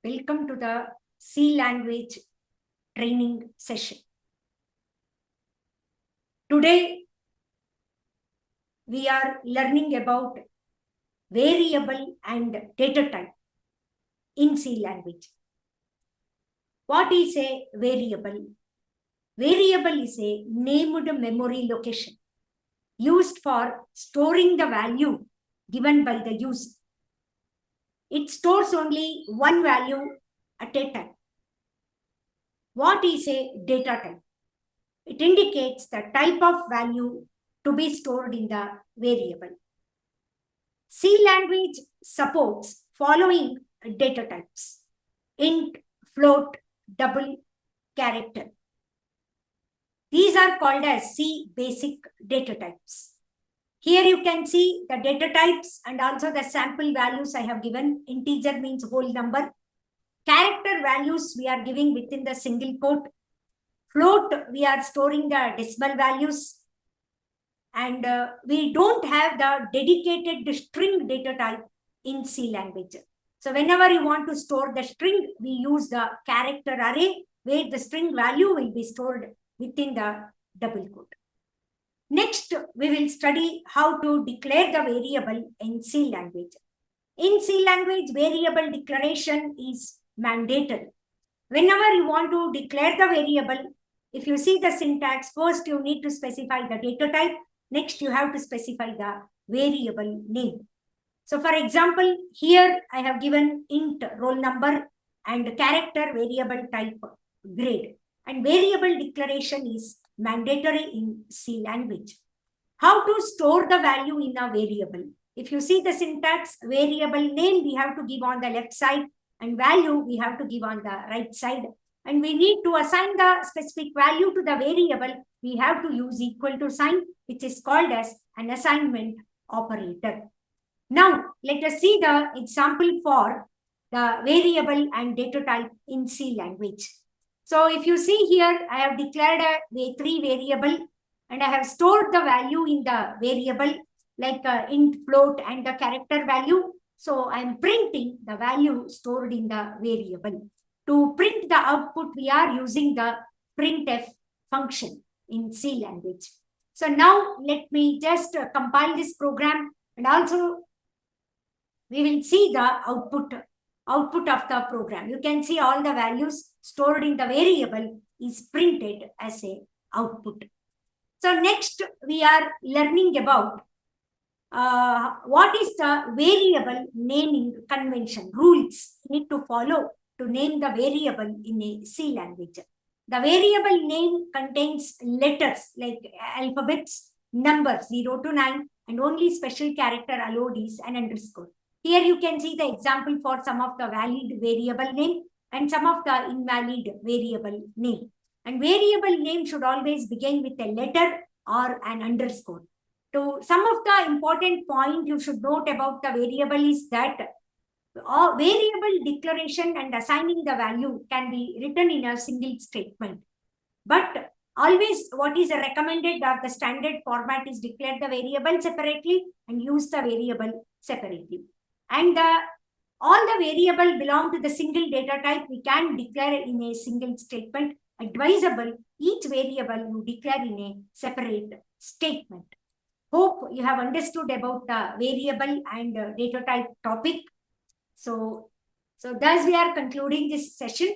Welcome to the C language training session. Today, we are learning about variable and data type in C language. What is a variable? Variable is a named memory location used for storing the value given by the user. It stores only one value at a time. What is a data type? It indicates the type of value to be stored in the variable. C language supports following data types: int, float, double, character. These are called as C basic data types. Here you can see the data types and also the sample values I have given. Integer means whole number. Character values we are giving within the single quote. Float, we are storing the decimal values. And we don't have the dedicated string data type in C language. So whenever you want to store the string, we use the character array where the string value will be stored within the double quote. Next, we will study how to declare the variable in C language. In C language, variable declaration is mandatory. Whenever you want to declare the variable, if you see the syntax, first you need to specify the data type. Next, you have to specify the variable name. So for example, here I have given int roll number and character variable type grade. And variable declaration is mandatory in C language. How to store the value in a variable? If you see the syntax, variable name we have to give on the left side and value we have to give on the right side. And we need to assign the specific value to the variable. We have to use equal to sign, which is called as an assignment operator. Now, let us see the example for the variable and data type in C language. So if you see here, I have declared a three variable and I have stored the value in the variable like int, float and the character value. So I am printing the value stored in the variable. To print the output, we are using the printf function in C language. So now let me just compile this program and also we will see the output of the program. You can see all the values stored in the variable is printed as a output. So next we are learning about what is the variable naming convention, rules you need to follow to name the variable in a C language. The variable name contains letters like alphabets, numbers 0 to 9, and only special character allowed is an underscore. Here you can see the example for some of the valid variable name and some of the invalid variable name. And variable name should always begin with a letter or an underscore. So some of the important point you should note about the variable is that variable declaration and assigning the value can be written in a single statement. But always what is recommended or the standard format is declare the variable separately and use the variable separately. And all the variable belong to the single data type we can declare in a single statement. Advisable, each variable you declare in a separate statement. Hope you have understood about the variable and data type topic. So thus we are concluding this session.